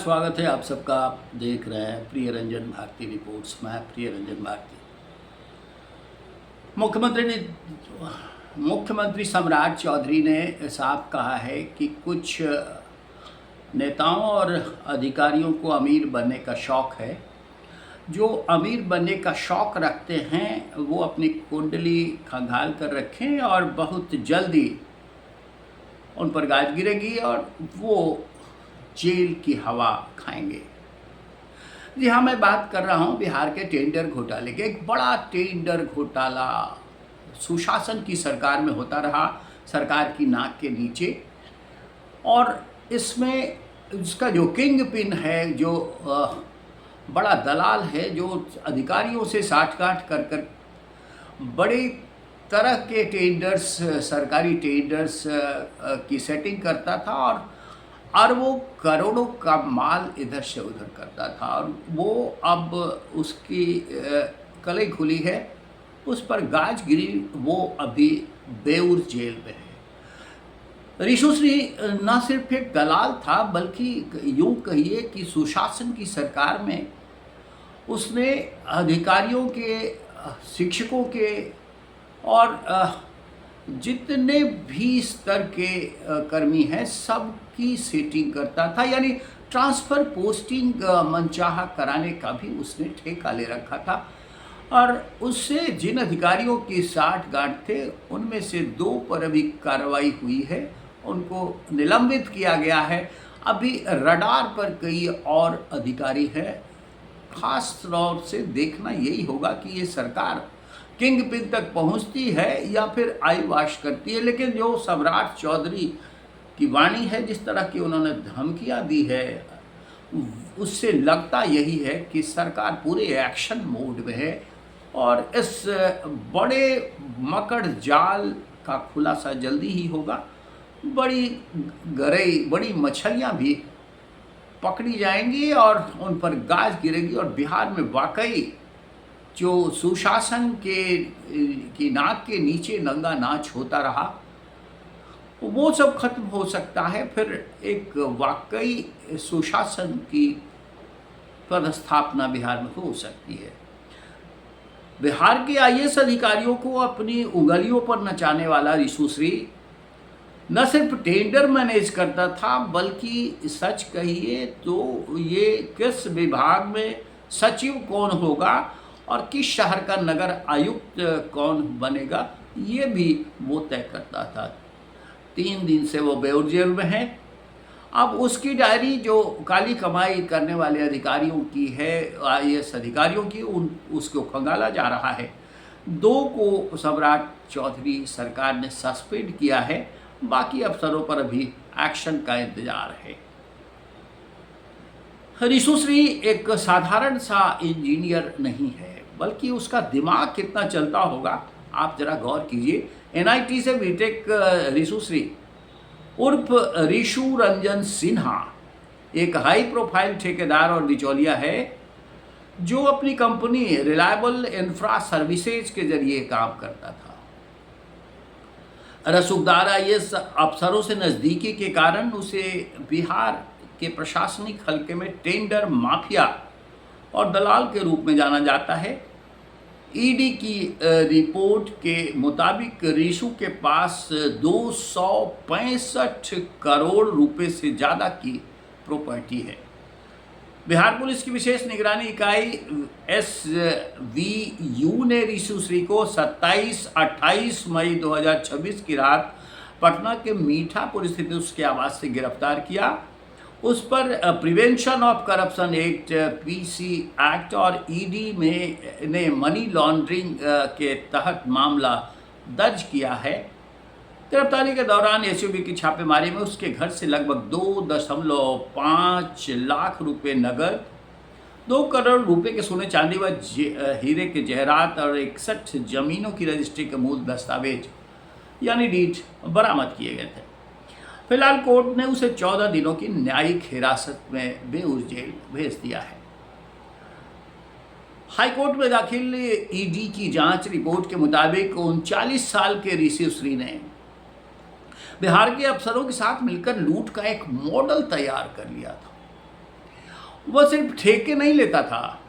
स्वागत है आप सबका। आप देख रहे हैं प्रिय रंजन भारती रिपोर्ट्स। मैं प्रिय रंजन भारती। मुख्यमंत्री सम्राट चौधरी ने साफ कहा है कि कुछ नेताओं और अधिकारियों को अमीर बनने का शौक है। जो अमीर बनने का शौक रखते हैं वो अपनी कुंडली खंगाल कर रखें और बहुत जल्दी उन पर गाज गिरेगी और वो जेल की हवा खाएंगे। जी हाँ, मैं बात कर रहा हूँ बिहार के टेंडर घोटाले के। एक बड़ा टेंडर घोटाला सुशासन की सरकार में होता रहा, सरकार की नाक के नीचे। और इसमें इसका जो किंग पिन है, जो बड़ा दलाल है, जो अधिकारियों से साठगांठ कर कर बड़े तरह के टेंडर्स, सरकारी टेंडर्स की सेटिंग करता था और अरबों करोड़ों का माल इधर से उधर करता था। और वो अब उसकी कलई खुली है, उस पर गाज गिरी। वो अभी बेऊर जेल में है। ऋषुश्री न सिर्फ एक दलाल था, बल्कि यूँ कहिए कि सुशासन की सरकार में उसने अधिकारियों के, शिक्षकों के और जितने भी स्तर के कर्मी हैं सबकी सेटिंग करता था। यानी ट्रांसफ़र पोस्टिंग मनचाहा कराने का भी उसने ठेका ले रखा था। और उससे जिन अधिकारियों की साठगांठ थे उनमें से 2 पर अभी कार्रवाई हुई है, उनको निलंबित किया गया है। अभी रडार पर कई और अधिकारी हैं। खास तौर से देखना यही होगा कि ये सरकार किंग पिन तक पहुंचती है या फिर आई वाश करती है। लेकिन जो सम्राट चौधरी की वाणी है, जिस तरह की उन्होंने धमकियां दी है, उससे लगता यही है कि सरकार पूरे एक्शन मोड में है और इस बड़े मकड़ जाल का खुलासा जल्दी ही होगा। बड़ी गरई, बड़ी मछलियां भी पकड़ी जाएंगी और उन पर गाज गिरेगी। और बिहार में वाकई जो सुशासन की नाक के नीचे नंगा नाच होता रहा, वो सब खत्म हो सकता है। फिर एक वाकई सुशासन की पदस्थापना बिहार में हो सकती है। बिहार के आईएएस अधिकारियों को अपनी उंगलियों पर नचाने वाला ऋषुश्री न सिर्फ टेंडर मैनेज करता था, बल्कि सच कहिए तो ये किस विभाग में सचिव कौन होगा और किस शहर का नगर आयुक्त कौन बनेगा, ये भी वो तय करता था। 3 दिन से वो बेऊर जेल में है। अब उसकी डायरी जो काली कमाई करने वाले अधिकारियों की है, आईएएस अधिकारियों की, उसको खंगाला जा रहा है। 2 को सम्राट चौधरी सरकार ने सस्पेंड किया है, बाकी अफसरों पर अभी एक्शन का इंतजार है। ऋषुश्री एक साधारण सा इंजीनियर नहीं है, बल्कि उसका दिमाग कितना चलता होगा आप जरा गौर कीजिए। एनआईटी से बीटेक ऋषुश्री उर्फ ऋषु रंजन सिन्हा एक हाई प्रोफाइल ठेकेदार और बिचौलिया है, जो अपनी कंपनी रिलायबल इंफ्रा सर्विसेज के जरिए काम करता था। रसूखदार आईएएस अफसरों से नज़दीकी के कारण उसे बिहार के प्रशासनिक हलके में टेंडर माफिया और दलाल के रूप में जाना जाता है। ईडी की रिपोर्ट के मुताबिक ऋषु के पास 265 करोड़ रुपए से ज़्यादा की प्रॉपर्टी है। बिहार पुलिस की विशेष निगरानी इकाई SVU ने ऋषुश्री को 27-28 मई 2026 की रात पटना के मीठापुर स्थित उसके आवास से गिरफ्तार किया। उस पर prevention of corruption act, PC act और ईडी ने मनी लॉन्ड्रिंग के तहत मामला दर्ज किया है। गिरफ्तारी के दौरान एसयूबी की छापेमारी में उसके घर से लगभग 2.5 लाख रुपए नगद, 2 करोड़ रुपए के सोने चांदी व हीरे के जहरात और 61 जमीनों की रजिस्ट्री के मूल दस्तावेज यानी डीड बरामद किए गए थे। फिलहाल कोर्ट ने उसे 14 दिनों की न्यायिक हिरासत में बेऊर जेल भेज दिया है। हाईकोर्ट में दाखिल ईडी की जांच रिपोर्ट के मुताबिक 39 साल के ऋषुश्री ने बिहार के अफसरों के साथ मिलकर लूट का एक मॉडल तैयार कर लिया था। वो सिर्फ ठेके नहीं लेता था,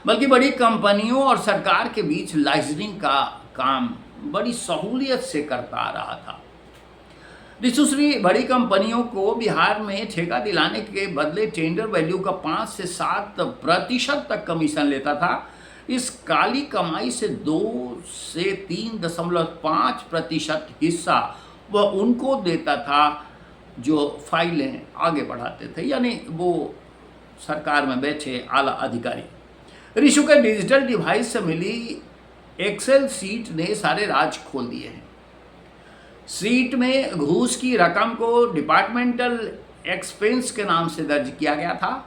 बल्कि बड़ी कंपनियों और सरकार के बीच लाइसेंसिंग का काम बड़ी सहूलियत से करता आ रहा था। दूसरी बड़ी कंपनियों को बिहार में ठेका दिलाने के बदले टेंडर वैल्यू का 5 से 7% तक कमीशन लेता था। इस काली कमाई से 2 से 3.5% हिस्सा वह उनको देता था जो फाइलें आगे बढ़ाते थे, यानी वो सरकार में बैठे आला अधिकारी। रिशु के डिजिटल डिवाइस से मिली एक्सेल सीट ने सारे राज खोल दिए हैं। सीट में घूस की रकम को डिपार्टमेंटल एक्सपेंस के नाम से दर्ज किया गया था।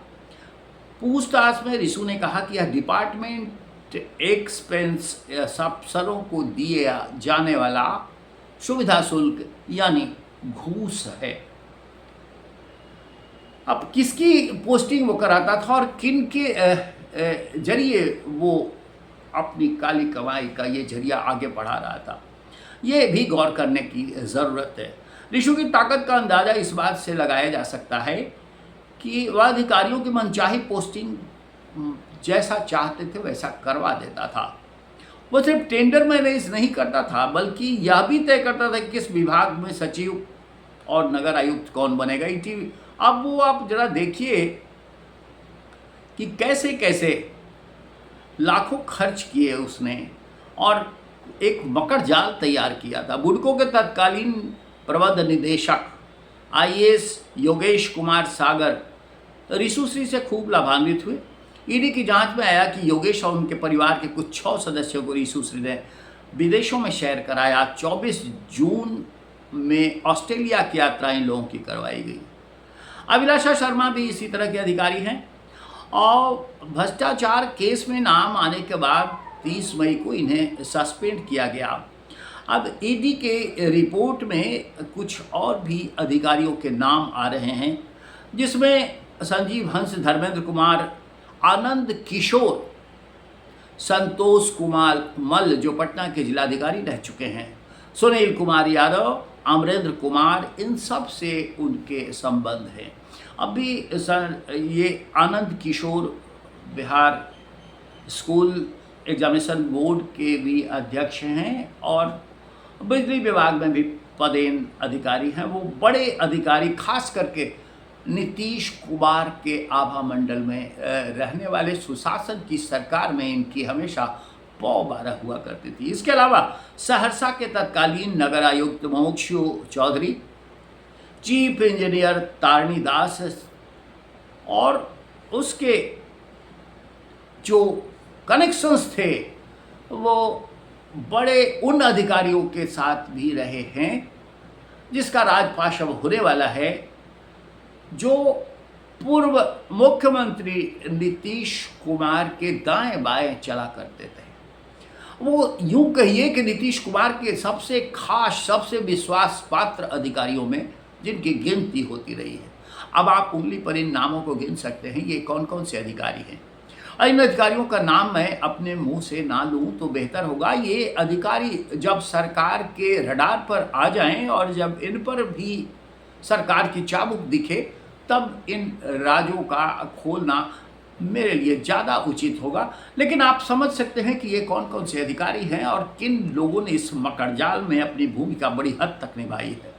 पूछताछ में रिशु ने कहा कि यह डिपार्टमेंट एक्सपेंस अफसरों को दिया जाने वाला सुविधा शुल्क यानी घूस है। अब किसकी पोस्टिंग वो कराता था और किन के जरिए वो अपनी काली कमाई का ये जरिया आगे बढ़ा रहा था, ये भी गौर करने की ज़रूरत है। रिशु की ताकत का अंदाज़ा इस बात से लगाया जा सकता है कि वह अधिकारियों की मनचाही पोस्टिंग जैसा चाहते थे वैसा करवा देता था। वो सिर्फ टेंडर में रेस नहीं करता था, बल्कि यह भी तय करता था कि किस विभाग में सचिव और नगर आयुक्त कौन बनेगा। अब वो आप जरा देखिए कि कैसे कैसे लाखों खर्च किए उसने और एक मकर जाल तैयार किया था। बुडको के तत्कालीन प्रबंध निदेशक आईएएस योगेश कुमार सागर रिशु श्री से खूब लाभान्वित हुए। ईडी की जांच में आया कि योगेश और उनके परिवार के कुछ 6 सदस्यों को रिशु श्री ने विदेशों में शेयर कराया। 24 जून में ऑस्ट्रेलिया की यात्राएं लोगों की करवाई गई। अभिलाषा शर्मा भी इसी तरह के अधिकारी हैं और भ्रष्टाचार केस में नाम आने के बाद 30 मई को इन्हें सस्पेंड किया गया। अब ईडी के रिपोर्ट में कुछ और भी अधिकारियों के नाम आ रहे हैं, जिसमें संजीव हंस, धर्मेंद्र कुमार, आनंद किशोर, संतोष कुमार मल्ल जो पटना के जिलाधिकारी रह चुके हैं, सुनील कुमार यादव, अमरेंद्र कुमार, इन सब से उनके संबंध हैं। अभी ये Anand Kishore Bihar school examination board के भी अध्यक्ष हैं और बिजली विभाग में भी पदेन अधिकारी हैं। वो बड़े अधिकारी, खास करके नीतीश कुमार के आभा मंडल में रहने वाले, सुशासन की सरकार में इनकी हमेशा पौबारह हुआ करती थी। इसके अलावा सहरसा के तत्कालीन नगर आयुक्त मोक्षु चौधरी, चीफ इंजीनियर तारणी दास और उसके जो कनेक्शंस थे वो बड़े उन अधिकारियों के साथ भी रहे हैं जिसका राजपाश अब होने वाला है, जो पूर्व मुख्यमंत्री नीतीश कुमार के दाएं बाएं चला करते थे। वो यूं कहिए कि नीतीश कुमार के सबसे खास, सबसे विश्वास पात्र अधिकारियों में जिनकी गिनती होती रही है। अब आप उंगली पर इन नामों को गिन सकते हैं, ये कौन कौन से अधिकारी हैं। इन अधिकारियों का नाम मैं अपने मुंह से ना लूं तो बेहतर होगा। ये अधिकारी जब सरकार के रडार पर आ जाएं और जब इन पर भी सरकार की चाबुक दिखे, तब इन राजों का खोलना मेरे लिए ज़्यादा उचित होगा। लेकिन आप समझ सकते हैं कि ये कौन कौन से अधिकारी हैं और किन लोगों ने इस मकड़जाल में अपनी भूमिका बड़ी हद तक निभाई है।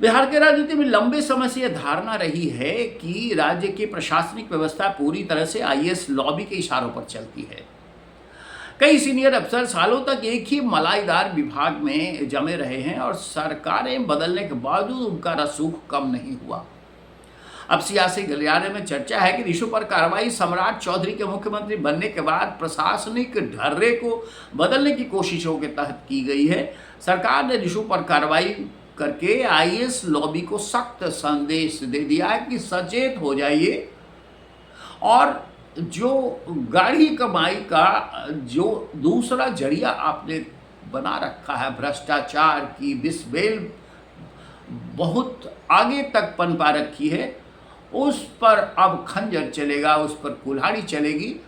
बिहार के राजनीति में लंबे समय से यह धारणा रही है कि राज्य की प्रशासनिक व्यवस्था पूरी तरह से आईएएस लॉबी के इशारों पर चलती है। कई सीनियर अफसर सालों तक एक ही मलाईदार विभाग में जमे रहे हैं और सरकारें बदलने के बावजूद उनका रसूख कम नहीं हुआ। अब सियासी गलियारे में चर्चा है कि रिशु पर कार्रवाई सम्राट चौधरी के मुख्यमंत्री बनने के बाद प्रशासनिक ढर्रे को बदलने की कोशिशों के तहत की गई है। सरकार ने रिशु पर कार्रवाई करके आईएएस लॉबी को सख्त संदेश दे दिया है कि सचेत हो जाइए और जो गाढ़ी कमाई का जो दूसरा जरिया आपने बना रखा है, भ्रष्टाचार की बिस्बेल बहुत आगे तक पनपा रखी है, उस पर अब खंजर चलेगा, उस पर कुल्हाड़ी चलेगी।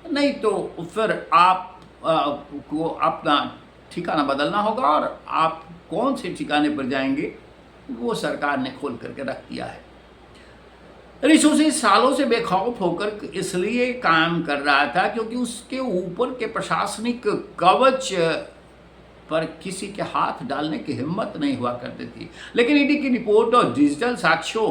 नहीं तो फिर आप को अपना ठिकाना बदलना होगा और आप कौन से ठिकाने पर जाएंगे वो सरकार ने खोल करके रख दिया है। ऋषु सिंह सालों से बेखौफ होकर इसलिए काम कर रहा था क्योंकि उसके ऊपर के प्रशासनिक कवच पर किसी के हाथ डालने की हिम्मत नहीं हुआ करती थी। लेकिन ईडी की रिपोर्ट और डिजिटल साक्ष्यों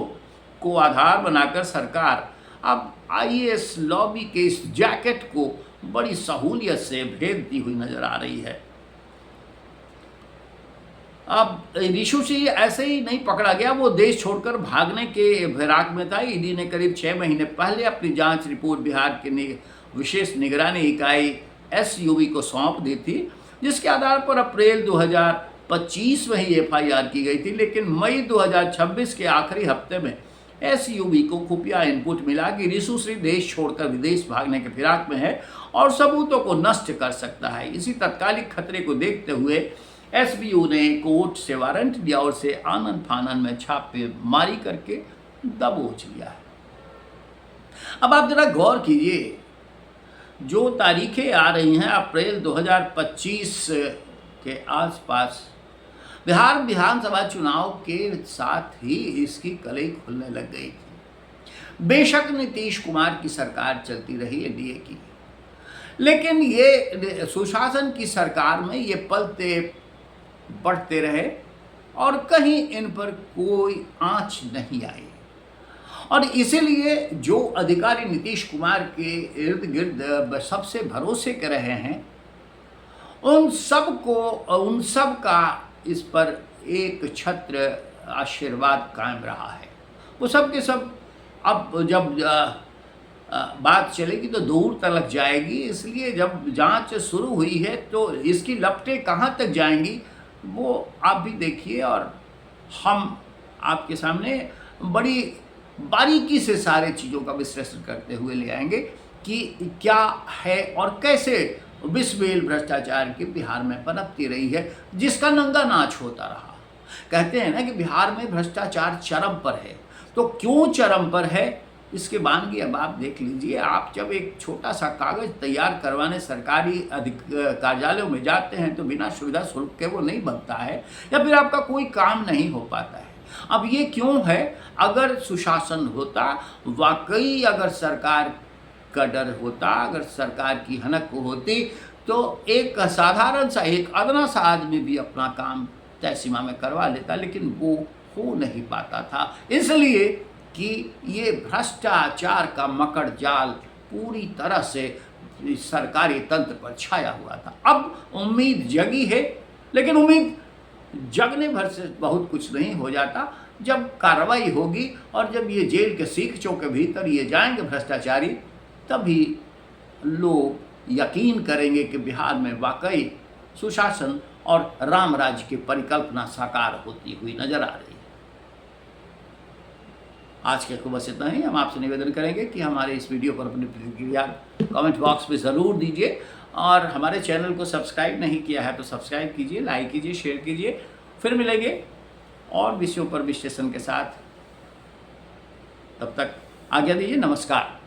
को आधार बनाकर सरकार अब आईएएस लॉबी के इस जैकेट को बड़ी सहूलियत से भेदती हुई नजर आ रही है। अब ऋषु सिंह ऐसे ही नहीं पकड़ा गया, वो देश छोड़कर भागने के फिराक में था। ईडी ने करीब 6 महीने पहले अपनी जांच रिपोर्ट बिहार के विशेष निगरानी इकाई एसयूवी को सौंप दी थी, जिसके आधार पर अप्रैल 2025 में ही एफआईआर की गई थी। लेकिन मई 2026 के आखिरी हफ्ते में एसयूवी को खुफिया इनपुट मिला कि ऋषु सिंह देश छोड़कर विदेश भागने के फिराक में है और सबूतों को नष्ट कर सकता है। इसी तत्कालिक खतरे को देखते हुए एसबीयू ने कोर्ट से वारंट दिया और उसे आनन फानन में छापेमारी करके दबोच लिया है। अब आप जरा गौर कीजिए, जो तारीखें आ रही हैं अप्रैल 2025 के आसपास बिहार विधानसभा चुनाव के साथ ही इसकी कलई खुलने लग गई थी। बेशक नीतीश कुमार की सरकार चलती रही एनडीए की, लेकिन ये सुशासन की सरकार में ये पलते बढ़ते रहे और कहीं इन पर कोई आंच नहीं आई। और इसीलिए जो अधिकारी नीतीश कुमार के इर्द गिर्द सबसे भरोसे कर रहे हैं, उन सब का इस पर एक छत्र आशीर्वाद कायम रहा है। वो सब के सब अब जब बात चलेगी तो दूर तक जाएगी, इसलिए जब जांच शुरू हुई है तो इसकी लपटें कहाँ तक जाएंगी वो आप भी देखिए, और हम आपके सामने बड़ी बारीकी से सारे चीज़ों का विश्लेषण करते हुए ले आएंगे कि क्या है और कैसे विषबेल भ्रष्टाचार की बिहार में पनपती रही है, जिसका नंगा नाच होता रहा। कहते हैं ना कि बिहार में भ्रष्टाचार चरम पर है, तो क्यों चरम पर है इसके बानगी अब आप देख लीजिए। आप जब एक छोटा सा कागज़ तैयार करवाने सरकारी कार्यालयों में जाते हैं तो बिना सुविधा शुल्क के वो नहीं बनता है, या फिर आपका कोई काम नहीं हो पाता है। अब ये क्यों है? अगर सुशासन होता, वाकई अगर सरकार का डर होता, अगर सरकार की हनक होती, तो एक साधारण सा एक अदना सा आदमी भी अपना काम तय सीमा में करवा लेता, लेकिन वो हो नहीं पाता था, इसलिए कि ये भ्रष्टाचार का मकड़ जाल पूरी तरह से सरकारी तंत्र पर छाया हुआ था। अब उम्मीद जगी है, लेकिन उम्मीद जगने भर से बहुत कुछ नहीं हो जाता। जब कार्रवाई होगी और जब ये जेल के सीखचों के भीतर ये जाएंगे भ्रष्टाचारी, तभी लोग यकीन करेंगे कि बिहार में वाकई सुशासन और राम राज्य की परिकल्पना साकार होती हुई नजर आ रही है। आज के को बस इतना ही। हम आपसे निवेदन करेंगे कि हमारे इस वीडियो पर अपनी प्रतिक्रिया कमेंट बॉक्स में ज़रूर दीजिए, और हमारे चैनल को सब्सक्राइब नहीं किया है तो सब्सक्राइब कीजिए, लाइक कीजिए, शेयर कीजिए। फिर मिलेंगे और विषयों पर विश्लेषण के साथ, तब तक आज्ञा दीजिए। नमस्कार।